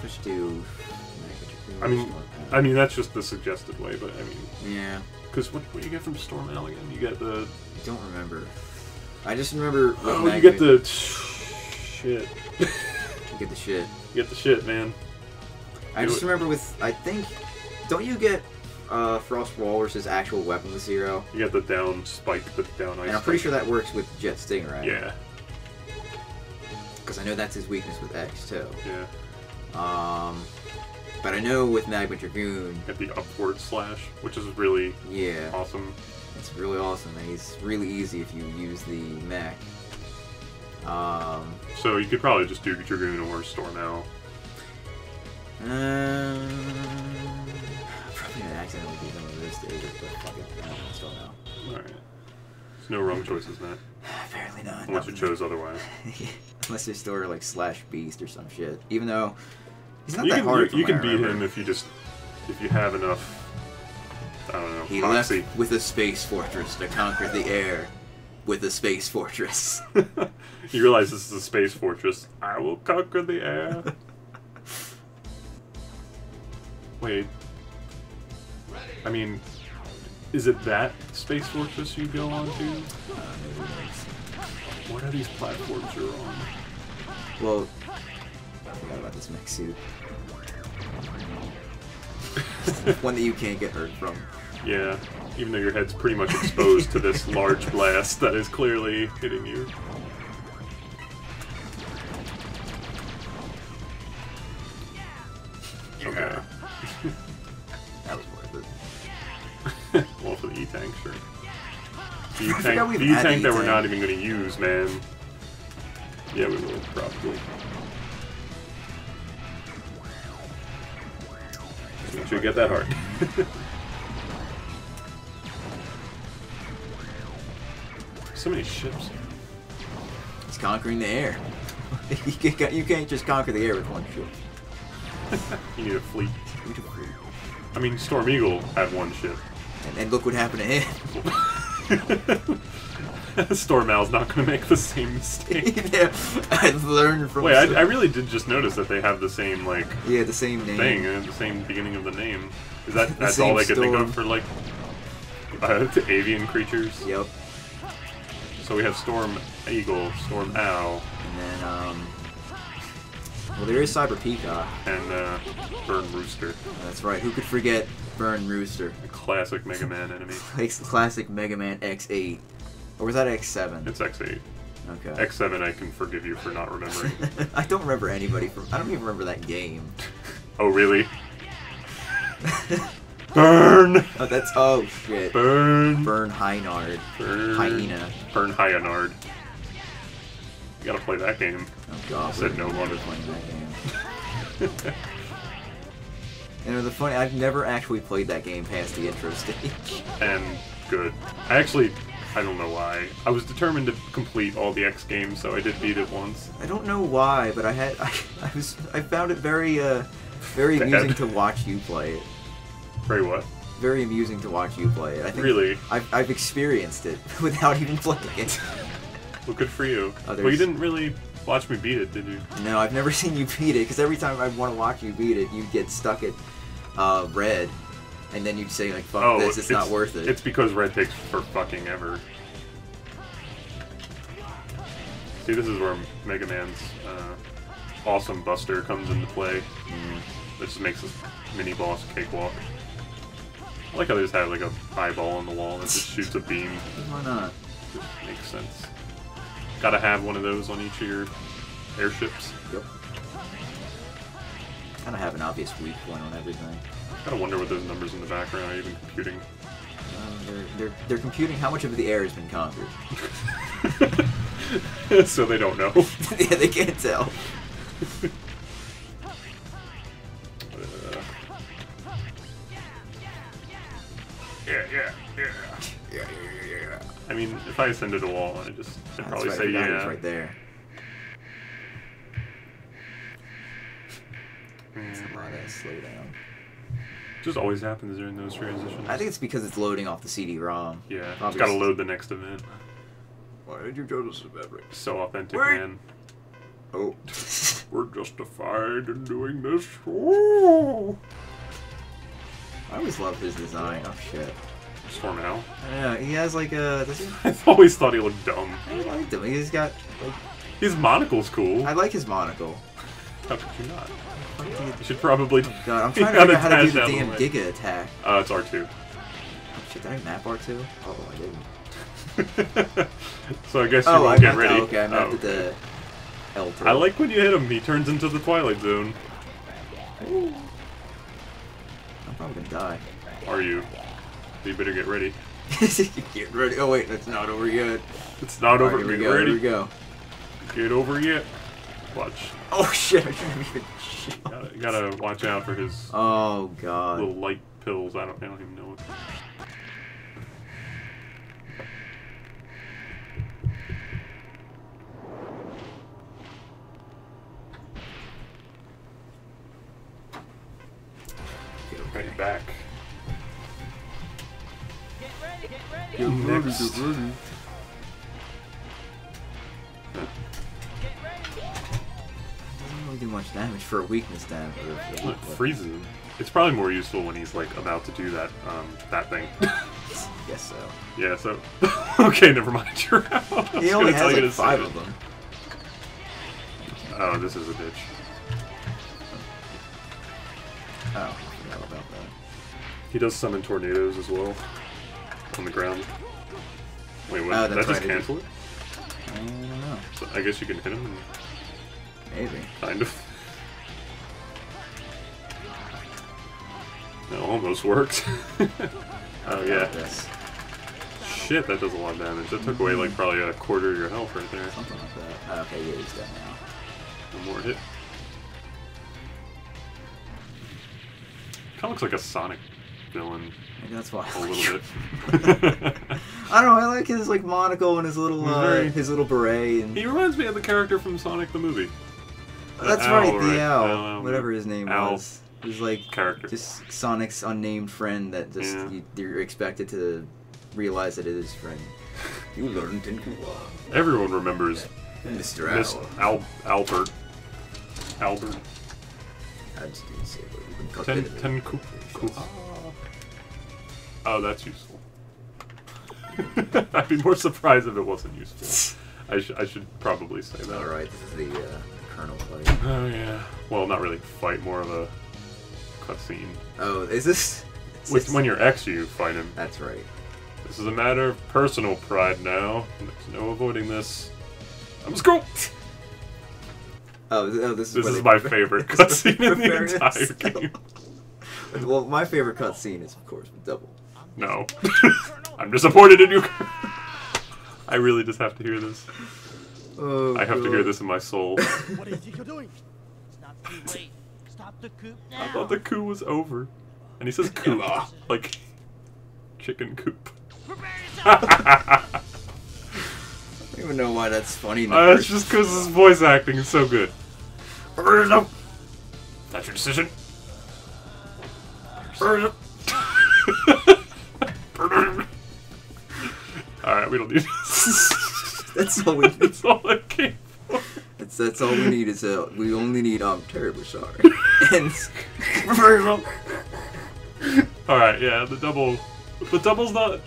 if I should do... I mean that's just the suggested way, but I mean... Yeah. Because what do you get from Storm Owl again? You get the... I don't remember. I just remember... Oh, you get the... shit. You get the shit. You get the shit, man. I just remember with... I think... Don't you get Frost Walrus's actual weapon with Zero? You get the down spike, the down ice. And I'm pretty sure that works with Jet Sting, right? Yeah. Because I know that's his weakness with X, too. Yeah. But I know with Magma Dragoon... Get the upward slash, which is really awesome. It's really awesome, and he's really easy if you use the mech. So you could probably just do Dragoon or Storm Owl. Probably gonna accidentally do some of those stages, but fuck it, I'm gonna Storm Owl. Alright. There's no wrong choices in that. Apparently not. Unless you chose otherwise. Unless they store like Slash Beast or some shit. Even though he's not that hard. You can beat him if you have enough. I don't know. He moxie. left with a space fortress to conquer the air with a space fortress. You realize this is a space fortress. I will conquer the air. Wait. I mean, is it that space fortress you go on to? What are these platforms you're on? Well, I forgot about this mech suit. One that you can't get hurt from. Yeah, even though your head's pretty much exposed to this large blast that is clearly hitting you. Okay. That was worth it. Well, for the E-Tank, sure. The E-Tank that we're not even going to use, man. Yeah, we will, probably. Just make sure you get that hard. So many ships. He's conquering the air. You can't just conquer the air with one ship. You need a fleet. I mean, Storm Eagle had one ship. And look what happened to him. Storm Owl's not going to make the same mistake. Yeah, I learned from... Wait, I really did just notice that they have the same, like... Yeah, the same name. Thing, and the same beginning of the name. Is that's all they could think of for, like, avian creatures? Yep. So we have Storm Eagle, Storm Owl. And then, well, there is Cyber Peacock. And, Burn Rooster. That's right. Who could forget Burn Rooster? A classic Mega Man enemy. Classic Mega Man X8. Or was that X7? It's X8. Okay. X7 I can forgive you for not remembering. I don't remember anybody from... I don't even remember that game. Oh, really? Burn! Oh, that's... Oh, shit. Burn! Burn Hynard. Burn... Hyena. Burn Hynard. You gotta play that game. Oh, God. I said no one. Playing that game. You know, the funny... I've never actually played that game past the intro stage. And good. I don't know why. I was determined to complete all the X games, so I did beat it once. I don't know why, but I found it very amusing to watch you play it. Very what? Very amusing to watch you play it. I think really? I've experienced it without even playing it. Well, good for you. Well, you didn't really watch me beat it, did you? No, I've never seen you beat it, because every time I want to watch you beat it, you get stuck at red. And then you'd say, like, fuck this, it's not worth it. It's because red takes for fucking ever. See, this is where Mega Man's awesome Buster comes into play. It just makes this mini-boss cakewalk. I like how they just have, like, a eyeball on the wall that just shoots a beam. Why not? Just makes sense. Gotta have one of those on each of your airships. Yep. Gotta have an obvious weak point on everything. I gotta wonder what those numbers in the background are even computing. They're computing how much of the air has been conquered. So they don't know. Yeah, they can't tell. Yeah. I mean, if I ascended a wall, I'd probably say yeah. It's right there. Slow down. Just always happens during those transitions. I think it's because it's loading off the CD-ROM. Yeah, it's gotta load the next event. Why did you go to the memory? So authentic, man. Oh. we're justified in doing this. Ooh. I always love his design. Oh shit. Storm Owl? Yeah, he has like a. Does he? I've always thought he looked dumb. I liked him. He's got like. His monocle's cool. I like his monocle. How could you not? You should probably. Oh god, I'm trying to figure out how to do the damn Giga attack. It's R2. Oh shit, did I map R2? Oh, I didn't. So I guess you won't get ready. Okay, I mapped the L3. I like when you hit him, he turns into the Twilight Zone. Ooh. I'm probably gonna die. Are you? You better get ready. Get ready. Oh wait, that's not over yet. It's not over. Here we Get go. ready. Here we go. Get over yet. Watch. Oh shit! I shouldn't even. Gotta watch out for his. Oh god. Little light pills. I don't even know what. Right back. Get ready, get ready. Get ready, get ready. Doesn't really do much damage for a weakness damage. It freezes him. It's probably more useful when he's like about to do that that thing. Guess so. Yeah. So. Okay, never mind. You're out. He only has like 5 of them. Oh, this is a bitch. Oh, I forgot about that. He does summon tornadoes as well on the ground. Wait, what? Did that just cancel it? I don't know. So I guess you can hit him. And Maybe. kind of. It almost worked. Oh yeah. This. Shit, that does a lot of damage. That took away like probably a quarter of your health right there. Something like that. Oh, okay, yeah, he's dead now. One more hit. Kind of looks like a Sonic villain. Maybe that's why. A little bit. I don't know. I like his like monocle and his little beret. And he reminds me of the character from Sonic the movie. That's Owl, right, right? the owl, Owl, whatever his name Owl. was. He's like Character. just Sonic's unnamed friend that just you're expected to realize that it is his friend. You learned TENKUUHA. Everyone remembers Mr. Albert. Albert. I just didn't say what you've been cut TENKUUHA. Oh, that's useful. I'd be more surprised if it wasn't useful. I should probably say that. Alright, this is the Colonel fight. Oh yeah. Well, not really fight, more of a cutscene. Oh, is this? When you're X, you fight him. That's right. This is a matter of personal pride now. There's no avoiding this. Let's go! Oh, this is my favorite cutscene in the entire game. Well, my favorite cutscene is, of course, Double. No. I'm disappointed in you. I really just have to hear this. Oh, I have to hear this in my soul. What is it you're doing? It's not too late. Stop the coop now. I thought the coup was over. And he says coop. Like chicken coop. I don't even know why that's funny. It's just because his voice acting is so good. That's your decision. Alright, we don't need this. That's all we need. That's all I came for. That's all we need is we only need I'm terribly sorry. And alright, yeah, the double's not.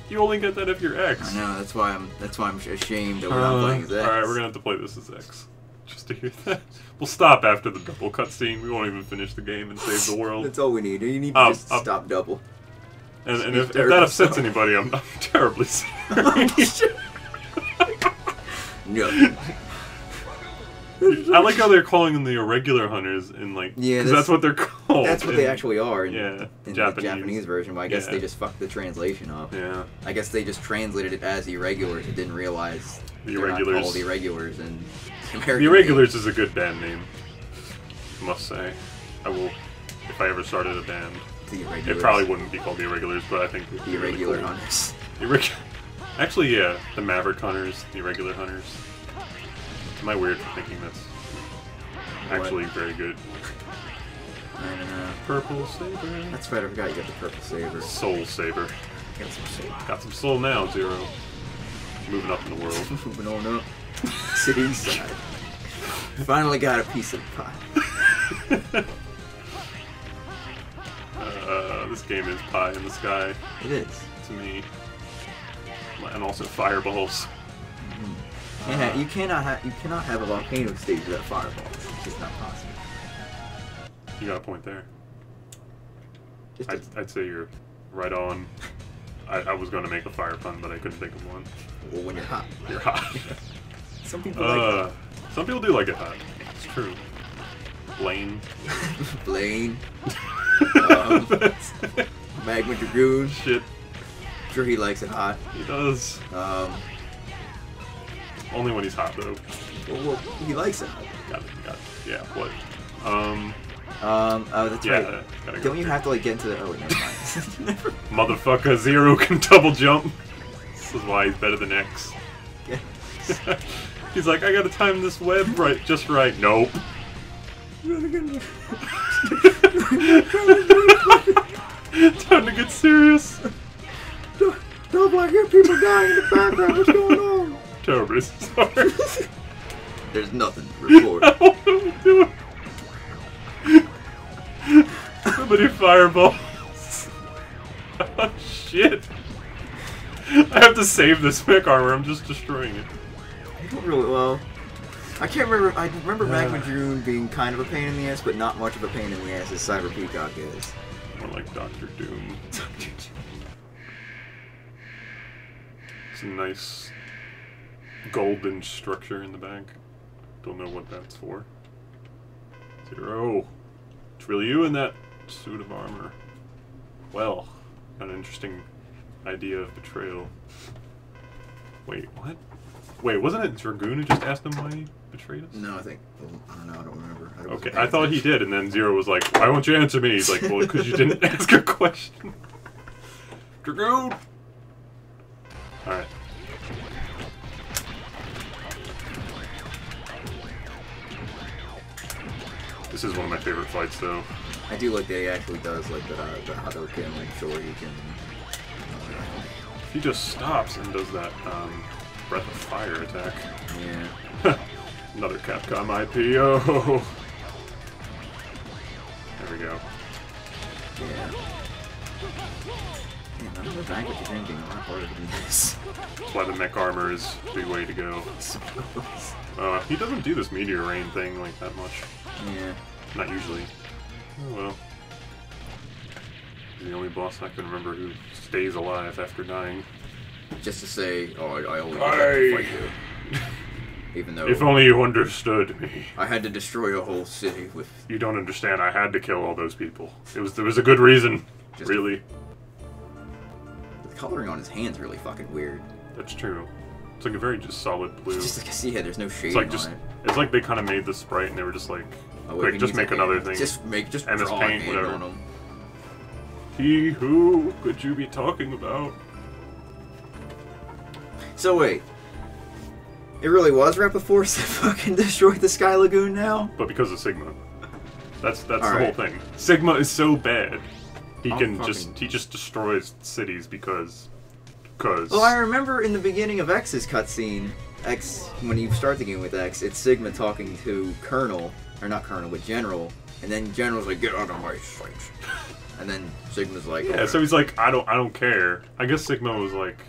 You only get that if you're X. I know, that's why I'm ashamed that we're not playing as X. Alright, we're gonna have to play this as X. Just to hear that. We'll stop after the double cutscene. We won't even finish the game and save the world. That's all we need. You need to just stop Double. And if that upsets anybody, I'm terribly sorry. No. I like how they're calling them the irregular hunters in like, because that's what they're called. That's what they actually are in, in the Japanese version, but I guess they just fucked the translation up. Yeah. I guess they just translated it as irregulars and didn't realize the they're irregulars. not called irregulars and American The Irregulars names. is a good band name, I must say. I will, if I ever started a band. The Irregulars. It probably wouldn't be called the Irregulars, but I think it would The be really Irregular cool. Hunters. Actually, yeah, the Maverick Hunters, the Irregular Hunters. Am I weird for thinking that's actually very good? I don't know. Purple Saber. That's right, I forgot you got the Purple Saber. Soul Saber. Got some soul. Got some soul now, Zero. Moving up in the world. Moving on up. City side. Finally got a piece of pie. This game is pie in the sky. It is. To me. And also fireballs. You cannot have a volcano stage without fireballs. It's just not possible. You got a point there. Just I'd say you're right on. I was going to make a fire pun, but I couldn't think of one. well, when you're hot. You're hot. Some people like it. Some people do like it hot. It's true. Blaine. Blaine. Magma Dragoon. Shit. I'm sure he likes it hot. He does. Only when he's hot, though. Well, he likes it. Got it. Yeah, what? Oh, that's right. Don't you through. have to, like, get into the... Oh, never mind. Motherfucker, Zero can double jump. This is why he's better than X. Yeah. He's like, I gotta time this web just right. Nope. Time to get serious. Don't I hear people dying in the background. What's going on? Terribly sorry. There's nothing to report. I don't know what I'm doing. Somebody fireballs. Oh shit. I have to save this mech armor, I'm just destroying it. I don't really, well... I can't remember, I remember Magma Dragoon being kind of a pain in the ass, but not much of a pain in the ass as Cyber Peacock is. More like Dr. Doom. It's a nice golden structure in the back. Don't know what that's for. Zero. It's really you in that suit of armor. Well, got an interesting idea of betrayal. Wait, what? Wait, wasn't it Dragoon who just asked him why he betrayed us? No, I think... I don't know, I don't remember. Okay, I thought he did, and then Zero was like, why won't you answer me? He's like, well, because you didn't ask a question. Dragoon! Alright. This is one of my favorite fights, though. I do like that he actually does, like, the Hadouken, like, sure you can... He just stops and does that, Breath of Fire attack. Yeah. Another Capcom IP, oh! There we go. Yeah. Man, I'm gonna back with the drinking a lot harder than this. That's why the mech armor is the way to go. He doesn't do this meteor rain thing like that much. Yeah. Not usually. Oh well. He's the only boss I can remember who stays alive after dying. Just to say, oh, I always have to fight you. Even though... If only you understood me. I had to destroy a whole city with... You don't understand, I had to kill all those people. There was a good reason. Really. The coloring on his hand's really fucking weird. That's true. It's like a very just solid blue. It's just like, yeah, there's no shade on it. It's like they kind of made the sprite and they were just like, oh, quick, just make another thing. Just MS draw Paint, a hand whatever. on him. He who could you be talking about? So wait. It really was Rapid Force that fucking destroyed the Sky Lagoon now? But because of Sigma. That's the right. whole thing. Sigma is so bad. He Oh, he just destroys cities because Well, I remember in the beginning of X's cutscene, X, when you start the game with X, it's Sigma talking to Colonel, or not Colonel, but General, and then General's like, get out of my sight. And then Sigma's like, yeah, okay. so he's like, I don't care. I guess Sigma was like,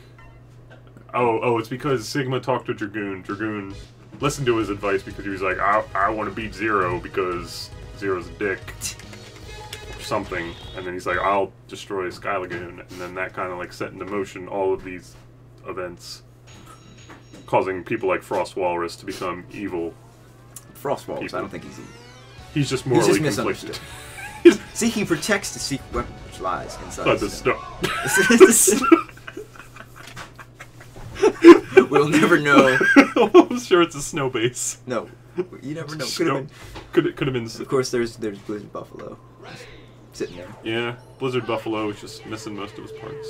oh, it's because Sigma talked to Dragoon. Dragoon listened to his advice because he was like, I want to beat Zero because Zero's a dick. Or something. And then he's like, I'll destroy Sky Lagoon. And then that kind of like set into motion all of these events, causing people like Frost Walrus to become evil. Frost Walrus, people. I don't think he's evil. He's just morally He's just conflicted. See, he protects the secret weapon which lies inside But the snow. We'll never know. I'm sure it's a snow base. No, you never know. Could have been. Of course, there's Blizzard Buffalo sitting there. Yeah, Blizzard Buffalo is just missing most of his parts.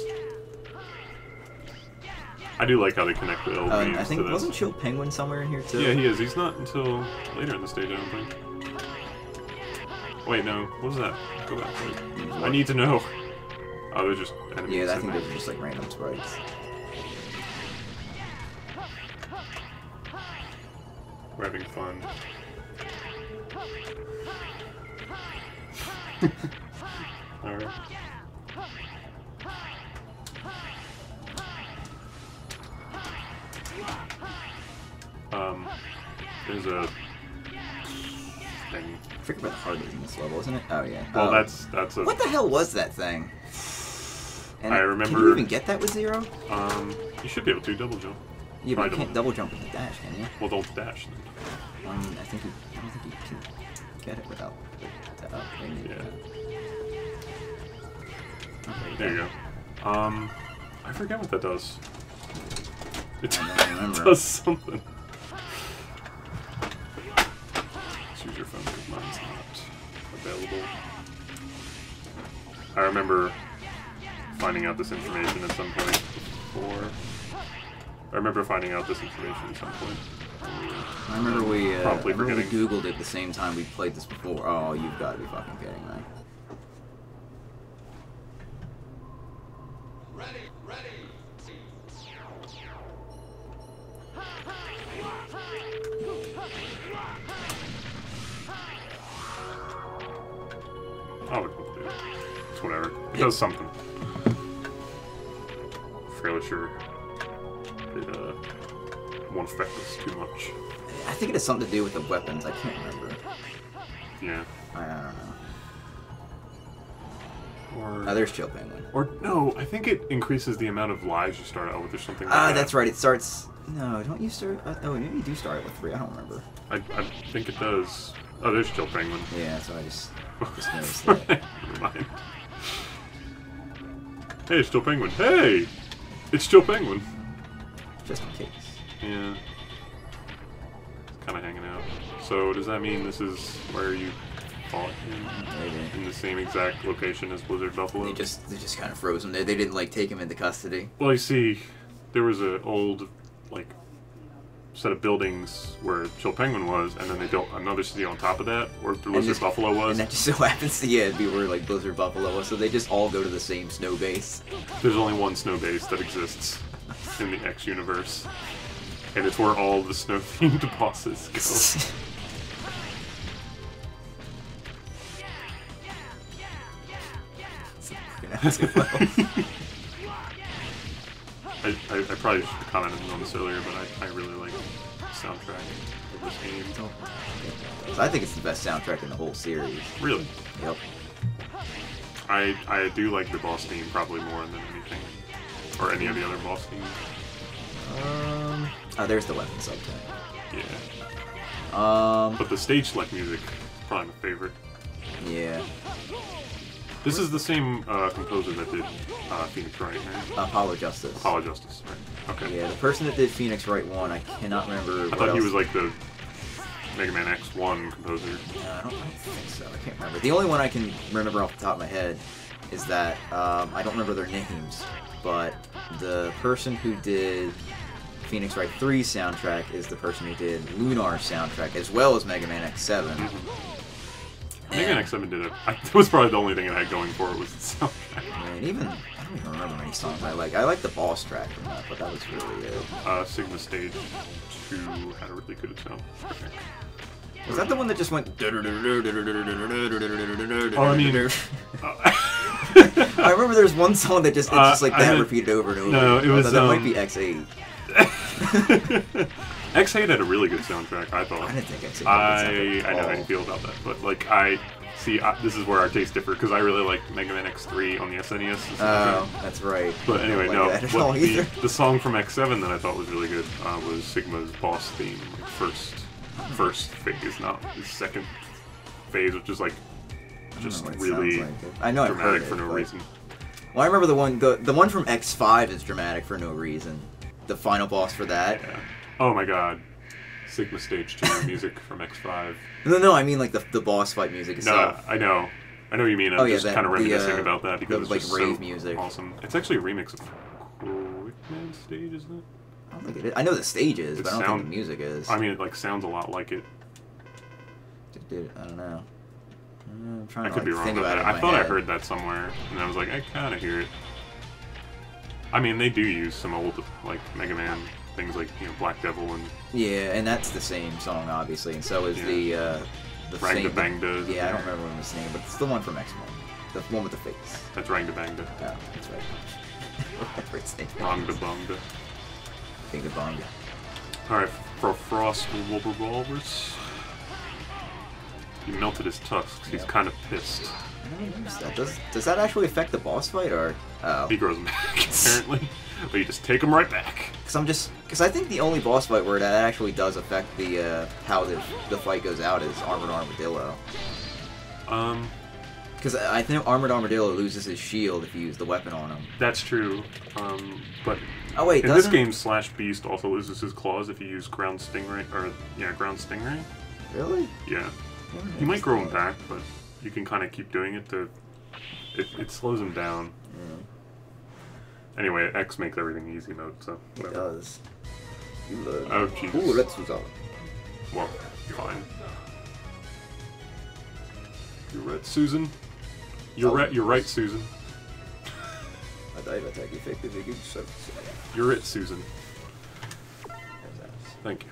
I do like how they connect the old games I think to this. wasn't Chill Penguin somewhere in here too? Yeah, he is. He's not until later in the stage, I don't think. Wait, no. What was that? Go back. Wait. I need to know. Oh, they're just enemies. Yeah, I think those are just like random sprites. We're having fun. There's a thing. I forget about the heart is in this level, isn't it? Oh yeah. Well, Oh. that's a. What the hell was that thing? And I remember. Can you even get that with Zero? You should be able to double jump. Yeah, but you Probably can't double jump with the dash, can you? Well, don't dash. Then. I mean, I don't think you can get it without the maybe. Yeah. Okay, There you go. I forget what that does. It I don't remember. does something. Let's use your phone because mine's not available. I remember finding out this information at some point before. I remember finding out this information at some point. I remember we Probably forgetting. Googled it at the same time we played this before. Oh, you've got to be fucking kidding me. Oh, it's whatever. It does something. Fairly sure it won't affect us too much. I think it has something to do with the weapons. I can't remember. Yeah. I don't know. Or Oh, there's Chill Penguin. or no, I think it increases the amount of lives you start out with or something like Ah, that. that's right. It starts. No, don't you start? Oh, maybe you do start it with 3. I don't remember. I think it does. Oh, there's Chill Penguin. Yeah, so I just noticed that. Never mind. Hey, it's Chill Penguin. Hey! It's Chill Penguin. Just in case. Yeah. Kind of hanging out. So, does that mean this is where you fought Maybe. in the same exact location as Blizzard Buffalo? They just kind of froze him there. They didn't like take him into custody. Well, you see, there was an old, like, set of buildings where Chill Penguin was, and then they built another city on top of that, where Blizzard Buffalo was. And that just so happens to be where like Blizzard Buffalo was. So they just all go to the same snow base. There's only one snow base that exists in the X universe, and it's where all the snow-themed bosses go. I probably should have commented on this earlier, but I really like the soundtrack of this game. I think it's the best soundtrack in the whole series. Really? Yep. I do like the boss theme probably more than anything, or any of the other boss themes. Oh, there's the weapon subtype. Yeah. But the stage select music is probably my favorite. Yeah. This is the same composer that did Phoenix Wright, right? Apollo Justice. Apollo Justice, right? Okay. Yeah, the person that did Phoenix Wright 1, I cannot remember. I thought he was like the Mega Man X1 composer. I don't think so. I can't remember. The only one I can remember off the top of my head is that I don't remember their names, but the person who did Phoenix Wright 3 soundtrack is the person who did Lunar's soundtrack, as well as Mega Man X7. Mega Man X7 did it. That was probably the only thing it had going for it was the soundtrack. And even, I don't even remember many songs I like. I like the boss track from that, but that was really it. Sigma Stage 2 had a really good soundtrack. Was that the one that just went? Oh, I mean, I remember there's one song that just it's just like that repeated over and over. No, it was that might be X8. X8 had a really good soundtrack, I thought. I didn't think X8 had a good soundtrack. I know how you feel about that, but like this is where our tastes differ because I really like Mega Man X3 on the SNES. Oh, that's right. But anyway, I no. don't like that at all either. The song from X7 that I thought was really good was Sigma's boss theme, like first phase, not his second phase, which is like just really I know dramatic for no reason. Well, I remember the one from X5 is dramatic for no reason. The final boss for that. Yeah. Oh my god. Sigma Stage 2 music from X5. No, I mean like the boss fight music itself. No, I know what you mean. I'm just kind of reminiscing about that because the, it's just rave so music. Awesome. It's actually a remix of Quickman Stage, isn't it? I don't think it is. I know the stage is, but I don't think the music is. I mean, it like sounds a lot like it. I don't know. I'm trying I to could be wrong think about about that. it. I thought I heard that somewhere, and I was like, I kind of hear it. I mean, they do use some old like Mega Man things, like Black Devil and. Yeah, and that's the same song, obviously, and so is the Rangda Bangda. Yeah, I don't remember his name, but it's the one from X1, the one with the face. That's Rangda Bangda. Oh, that's right. Whatever its name. Bangda Bangda. Bangda Bangda. All right, for Frost Walrus. He melted his tusks. He's kind of pissed. Does that actually affect the boss fight, or? Oh. He grows them back, apparently. But you just take them right back. Because I think the only boss fight where that actually does affect the how the fight goes out is Armored Armadillo. Because I think Armored Armadillo loses his shield if you use the weapon on him. That's true. But oh wait, in this game, Slash Beast also loses his claws if you use Ground Stingray, or yeah, Ground Stingray. Really? Yeah. He might grow them back, but you can kind of keep doing it to. It slows him down. Yeah. Anyway, X makes everything easy mode, so whatever. It does. You learn. Oh Jesus. HYOURETSUZAN. Well, fine. You're right, Susan. You're right, Susan. You're it, Susan. Thank you.